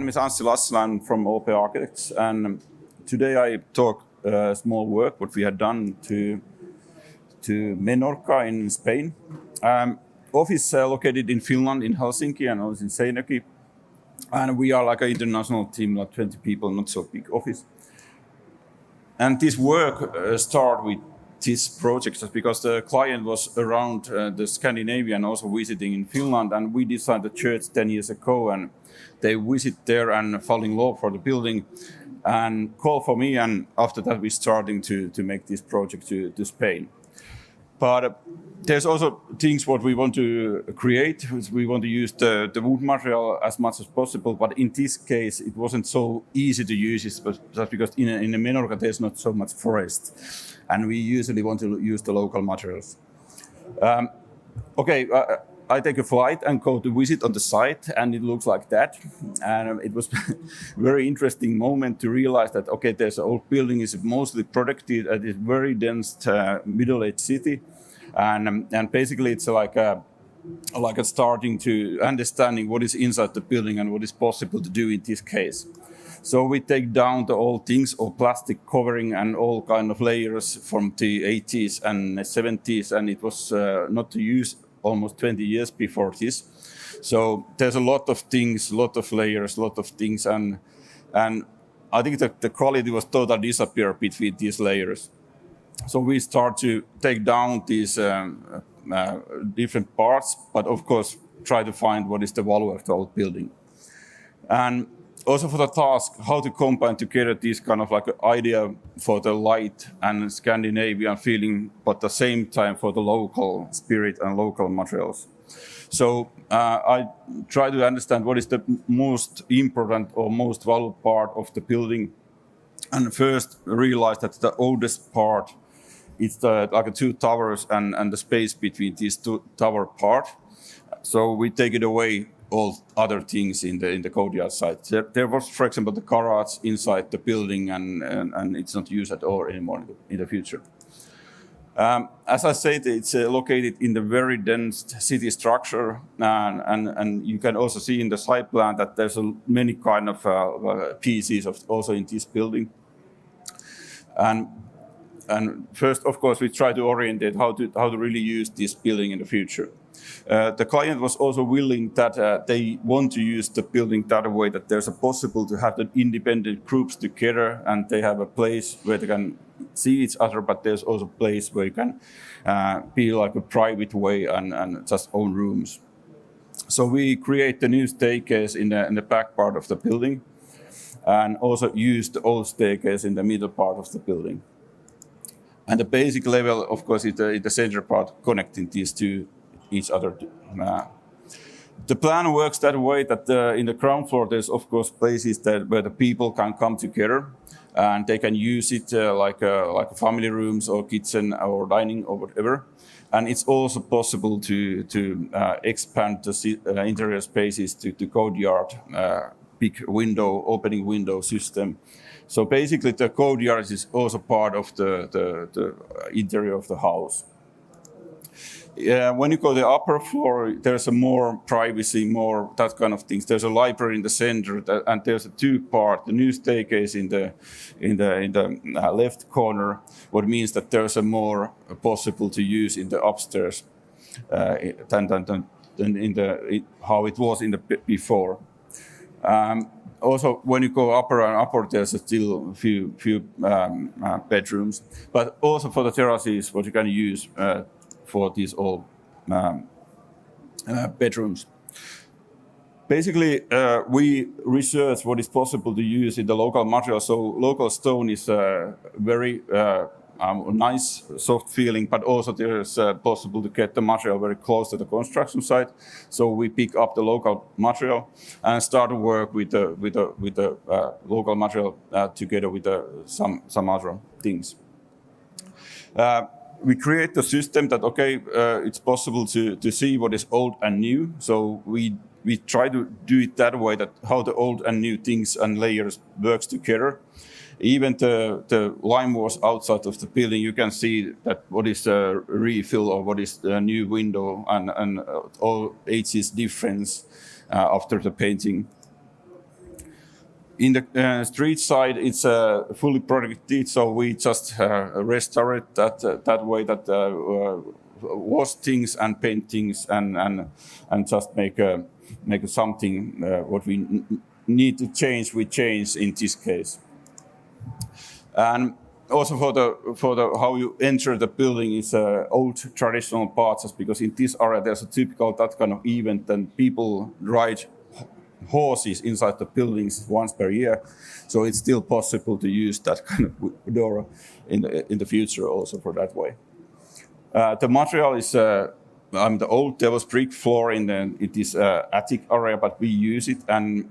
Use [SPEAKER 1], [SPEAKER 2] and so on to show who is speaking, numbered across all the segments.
[SPEAKER 1] name is Anssi Lassila. I'm from OOPEAA Architects, and today I talk small work what we had done to Menorca in Spain. Office located in Finland, in Helsinki, and also in Seinäjoki. And we are like an international team, like 20 people, not so big office. And this work started with this project just because the client was around the Scandinavia and also visiting in Finland, and we designed the church 10 years ago, and they visit there and fall in love for the building and call for me, and after that we're starting to make this project to Spain. But there's also things what we want to create. We want to use the wood material as much as possible, but in this case it wasn't so easy to use it just because in the Menorca there's not so much forest, and we usually want to use the local materials. I take a flight and go to visit on the site, and it looks like that. And it was a very interesting moment to realize that, okay, there's an old building, is mostly protected, and it's very dense middle-aged city. And basically it's like a starting to understanding what is inside the building and what is possible to do in this case. So we take down the old things, or plastic covering and all kind of layers from the 80s and 70s, and it was not to use almost 20 years before this. So there's a lot of things, a lot of layers, a lot of things, and I think that the quality was totally disappear between these layers. So we start to take down these different parts, but of course try to find what is the value of the old building. And also for the task, how to combine together this kind of like idea for the light and Scandinavian feeling, but at the same time for the local spirit and local materials. So I try to understand what is the most important or most valuable part of the building, and first realize that the oldest part is like two towers and the space between these two tower part. So we take it away all other things in the courtyard side. There was, for example, the garage inside the building, and it's not used at all anymore in the future. As I said, it's located in the very dense city structure, and you can also see in the site plan that there's many kind of pieces also in this building. And first, of course, we try to orientate how to really use this building in the future. The client was also willing that they want to use the building that way, that there's a possible to have the independent groups together, and they have a place where they can see each other, but there's also a place where you can be like a private way and just own rooms. So we create the new staircase in the back part of the building, and also use the old staircase in the middle part of the building. And the basic level, of course, is the center part connecting these two each other. The plan works that way that in the ground floor there's of course places where the people can come together and they can use it like family rooms or kitchen or dining or whatever. And it's also possible to expand the interior spaces to courtyard, big window, opening window system. So basically the courtyard is also part of the interior of the house. When you go to the upper floor, there's a more privacy, more that kind of things. There's a library in the center, and there's a two-part, the new staircase in the left corner, what means that there's a more possible to use in the upstairs than how it was in the before. Also, when you go upper, there's still a few bedrooms, but also for the terraces, what you can use for these old bedrooms. Basically, we research what is possible to use in the local material. So local stone is very nice, soft feeling, but also there's possible to get the material very close to the construction site. So we pick up the local material and start to work with the local material together with some other things. We create the system that, it's possible to see what is old and new. So we try to do it that way, that how the old and new things and layers works together. Even the line was outside of the building, you can see that what is the refill or what is the new window and all ages difference after the painting. In the street side, it's fully protected, so we just restore it that way, that wash things and paint things and just make something what we need to change. We change in this case. And also for the how you enter the building is old traditional parts, because in this area there's a typical that kind of event, and people ride horses inside the buildings once per year, so it's still possible to use that kind of door in the future also for that way. The material is the old there was brick floor in this attic area, but we use it and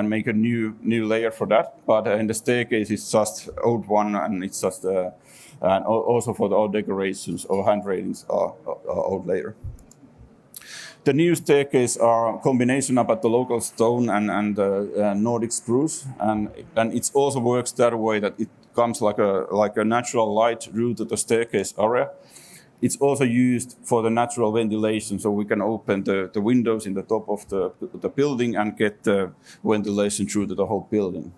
[SPEAKER 1] make a new layer for that. But in the staircase it's just old one, and it's just and also for the old decorations or hand railings are old layer. The new staircase are a combination about the local stone and Nordic spruce, and it also works that way that it comes like a natural light route to the staircase area. It's also used for the natural ventilation, so we can open the windows in the top of the building and get the ventilation through to the whole building.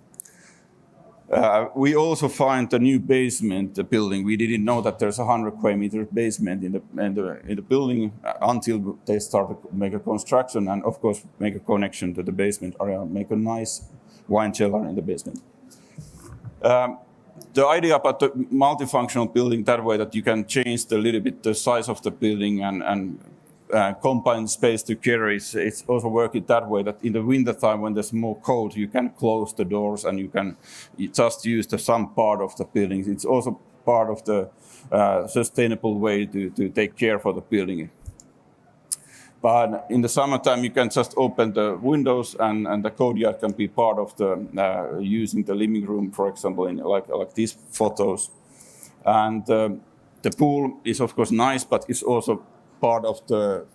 [SPEAKER 1] We also find the new basement, the building. We didn't know that there's a 100 square meter basement in the building until they started to make a construction, and of course make a connection to the basement area, make a nice wine cellar in the basement. The idea about the multifunctional building that way, that you can change a little bit the size of the building and combine space together, it's also working that way that in the winter time when there's more cold, you can close the doors and you can just use some part of the building. It's also part of the sustainable way to take care for the building. But in the summertime, you can just open the windows and the courtyard can be part of the using the living room, for example, in like these photos. And the pool is of course nice, but it's also part of the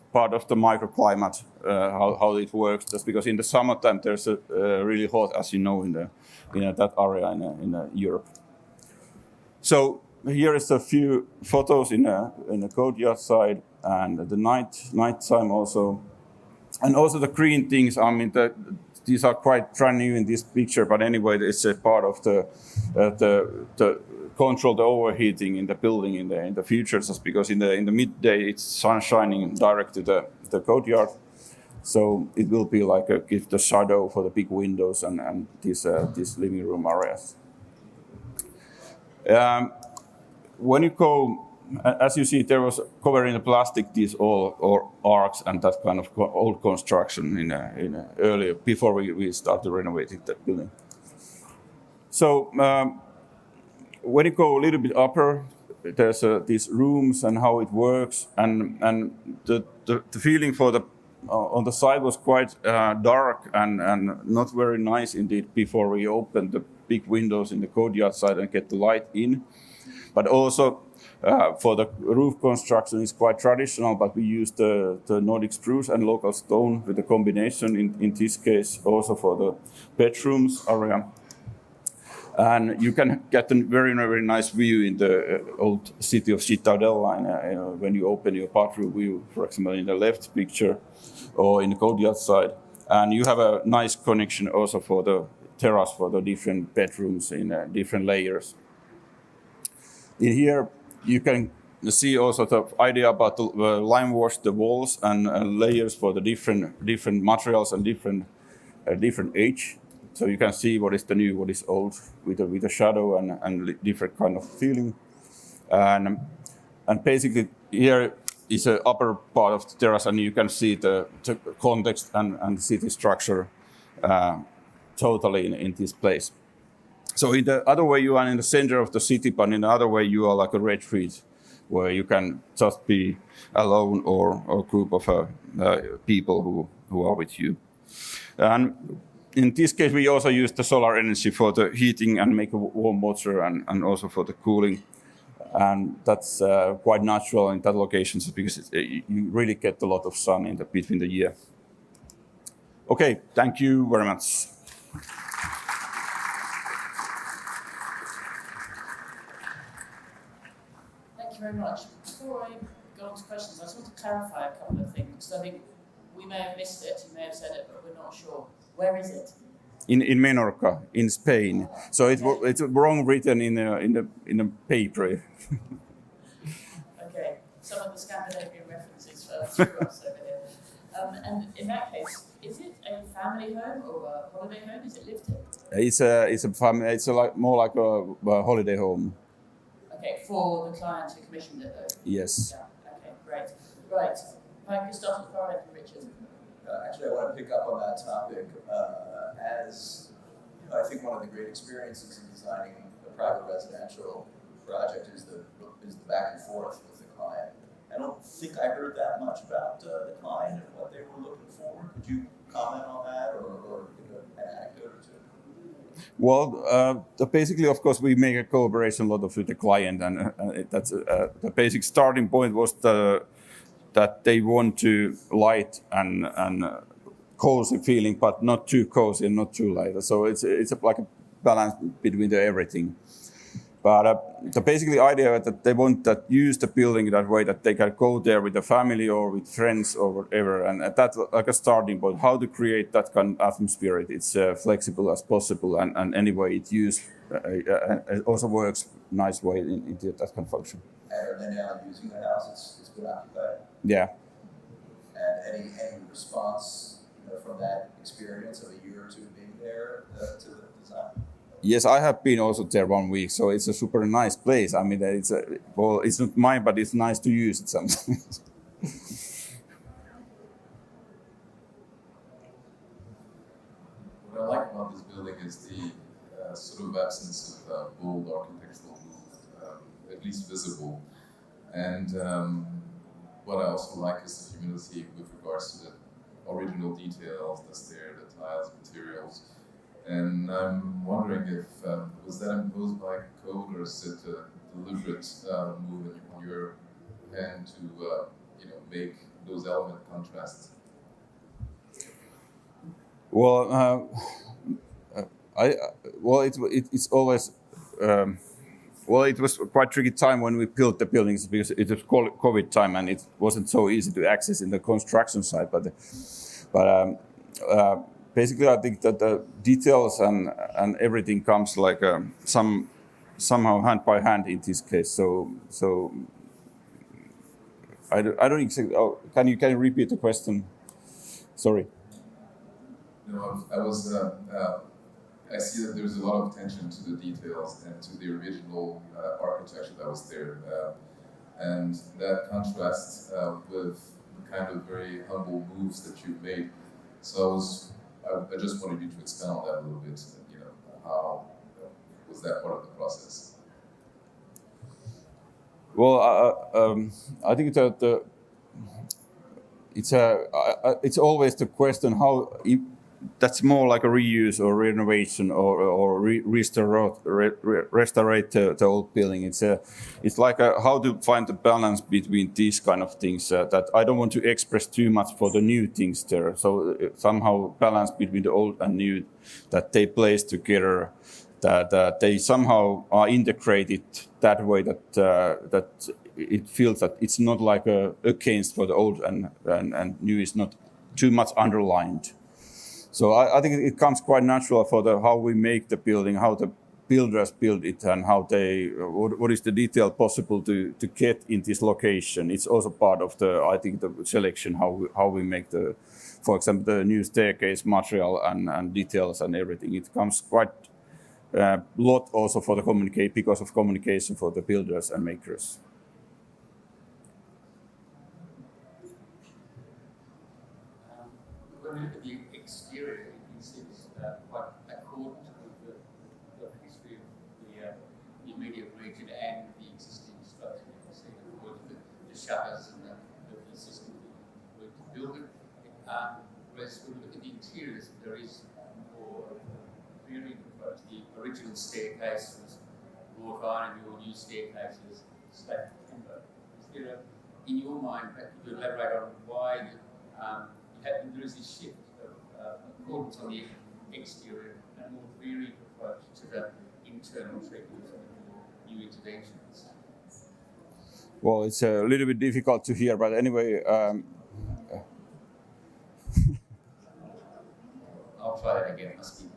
[SPEAKER 1] microclimate, how it works. Just because in the summertime there's really hot, as you know, in that area in Europe. So here is a few photos in the courtyard side, and the night time also, and also the green things. I mean, these are quite brand new in this picture, but anyway, it's a part of the control the overheating in the building in the future, just because in the midday it's sun shining direct to the courtyard, so it will be like give the shadow for the big windows and these living room areas. When you go, as you see, there was covered in the plastic these all or arcs and that kind of old construction in earlier before we started renovating that building. So when you go a little bit upper, there's these rooms and how it works, and the feeling for the on the side was quite dark and not very nice indeed before we opened the big windows in the courtyard side and get the light in. But also for the roof construction is quite traditional, but we use the Nordic spruce and local stone with a combination in this case also for the bedrooms area. And you can get a very, very nice view in the old city of Cittadella when you open your bathroom view, for example, in the left picture or in the courtyard side. And you have a nice connection also for the terrace for the different bedrooms in different layers. In here, you can see also the idea about the lime wash the walls and layers for the different materials and different age. So you can see what is the new, what is old, with a shadow and different kind of feeling. And basically here is the upper part of the terrace, and you can see the context and city structure totally in this place. So in the other way, you are in the center of the city, but in the other way, you are like a retreat, where you can just be alone or a group of people who are with you. And in this case, we also use the solar energy for the heating and make warm water and also for the cooling. And that's quite natural in that location because you really get a lot of sun between the year. Okay, thank you very much.
[SPEAKER 2] Thank you very much. Before I go on to questions, I just want to clarify a couple of things, because I think we may have missed it, you may have said it, but we're not sure. Where is it?
[SPEAKER 1] in Menorca, in Spain. So it's wrong written in a paper.
[SPEAKER 2] Okay, some of the Scandinavian references through us over here. And in that case, is it a family home or a holiday home? Is it lived in?
[SPEAKER 1] It's a family. It's more like a holiday home.
[SPEAKER 2] Okay, for the client who commissioned it though?
[SPEAKER 1] Yes.
[SPEAKER 2] Yeah, okay, great. Right, Mike, you start at the far end and Richard.
[SPEAKER 3] Actually, I want to pick up on that topic. As you know, I think one of the great experiences in designing a private residential project is the back and forth with the client. I don't think I heard that much about the client and what they were looking for. Could you comment on that or give an anecdote or two?
[SPEAKER 1] Well, basically, of course, we make a cooperation a lot with the client, and that's the basic starting point was that they want to light and cozy feeling, but not too cozy and not too light. So it's like a balance between everything. But the basically idea that they want that use the building that way that they can go there with the family or with friends or whatever, and that's like a starting point. How to create that kind of atmosphere? It's flexible as possible, and anyway, it it also works nice way into that kind of function.
[SPEAKER 3] And are they now using the house? It's been occupied.
[SPEAKER 1] Yeah.
[SPEAKER 3] And any response from that experience of a year or two being there to the design?
[SPEAKER 1] Yes, I have been also there 1 week, so it's a super nice place. I mean, it's not mine, but it's nice to use it sometimes.
[SPEAKER 4] What I like about this building is the sort of absence of bold architectural move, at least visible. And what I also like is the humility with regards to the original details that's there, the tiles, materials. And I'm wondering if was that imposed by code or is it a deliberate move on your end to make those element contrasts?
[SPEAKER 1] Well, it's always. It was quite tricky time when we built the buildings because it was COVID time and it wasn't so easy to access in the construction side. But basically, I think that the details and everything comes like somehow hand by hand in this case. So I don't exactly. Oh, can you repeat the question? Sorry.
[SPEAKER 4] No, I see that there's a lot of attention to the details and to the original architecture that was there, and that contrasts with the kind of very humble moves that you've made. So I just wanted you to expand on that a little bit. How was that part of the process?
[SPEAKER 1] Well, I think that it's always the question how. That's more like a reuse or renovation or restore the old building. It's like how to find the balance between these kind of things that I don't want to express too much for the new things there. So somehow balance between the old and new, that they place together, that they somehow are integrated that way that it feels that it's not like against for the old and new is not too much underlined. So I think it comes quite natural for how we make the building, how the builders build it, and how what is the detail possible to get in this location. It's also part of the selection how we make for example, the new staircase material and details and everything. It comes quite a lot also for the because of communication for the builders and makers.
[SPEAKER 5] When we look at the exterior, it seems quite accordant with the history of the immediate region and the existing structure. You can see the shutters and the system to build it. Whereas when we look at the interiors, there is more varied approach. The original staircase was wrought iron, and your new staircase is slab timber. Is there in your mind, perhaps you could elaborate on why there is this shift of accordance on the exterior and more varied approach to the internal treatment of new interventions?
[SPEAKER 1] Well, it's a little bit difficult to hear, but anyway.
[SPEAKER 5] I'll try that again. Must be.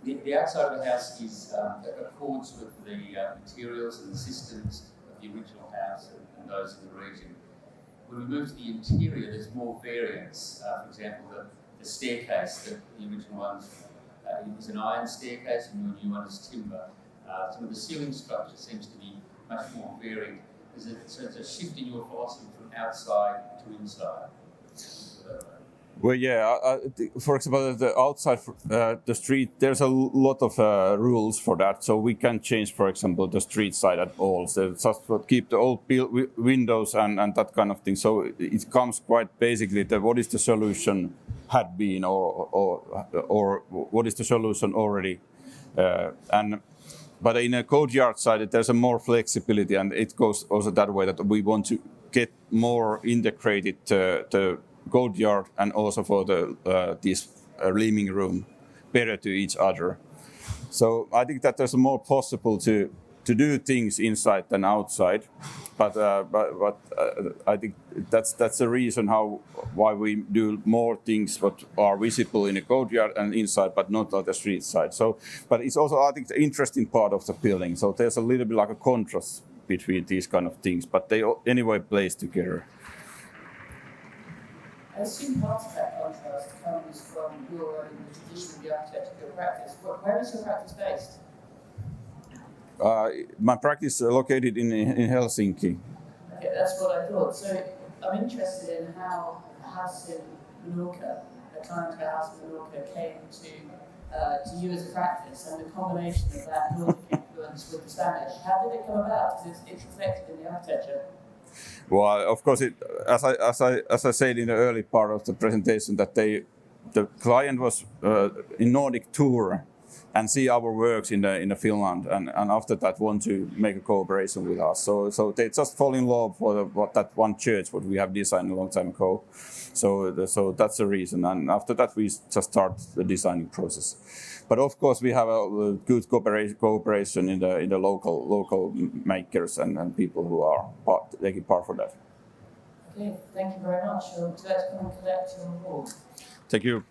[SPEAKER 5] The outside of the house is accords with the materials and the systems of the original house and those in the region. When we move to the interior, there's more variance. For example, the staircase, the original one is an iron staircase, and the new one is timber. Some of the ceiling structure seems to be much more varied. So it's a shift in your philosophy from outside to inside.
[SPEAKER 1] Well, yeah. For example, the outside, the street, there's a lot of rules for that. So we can't change, for example, the street side at all. So just keep the old windows and that kind of thing. So it comes quite basically to what is the solution had been, or what is the solution already, But in a courtyard side, there's a more flexibility, and it goes also that way that we want to get more integrated the courtyard and also for this living room better to each other. So I think that there's more possible to do things inside than outside, but I think that's the reason why we do more things what are visible in the courtyard and inside, but not on the street side. So, but it's also, I think, the interesting part of the building. So there's a little bit like a contrast between these kind of things, but they anyway plays together.
[SPEAKER 2] I assume part of that contrast comes from your own tradition of the architectural practice. Where is your practice based?
[SPEAKER 1] My practice is located in Helsinki.
[SPEAKER 2] Okay, that's what I thought. So I'm interested in how a house in Menorca, a clientele house in Menorca, came to you as a practice, and the combination of that Nordic influence with the Spanish. How did it come about? Because it's reflected in the architecture.
[SPEAKER 1] Well, of course, as I said in the early part of the presentation, that the client was in Nordic tour and see our works in the Finland, and after that want to make a cooperation with us. So they just fall in love for that one church what we have designed a long time ago. So that's the reason. And after that we just start the designing process. But of course we have a good cooperation in the local makers and people who are taking part for that.
[SPEAKER 2] Okay, thank you very much. Let's come and collect your award.
[SPEAKER 1] Thank you.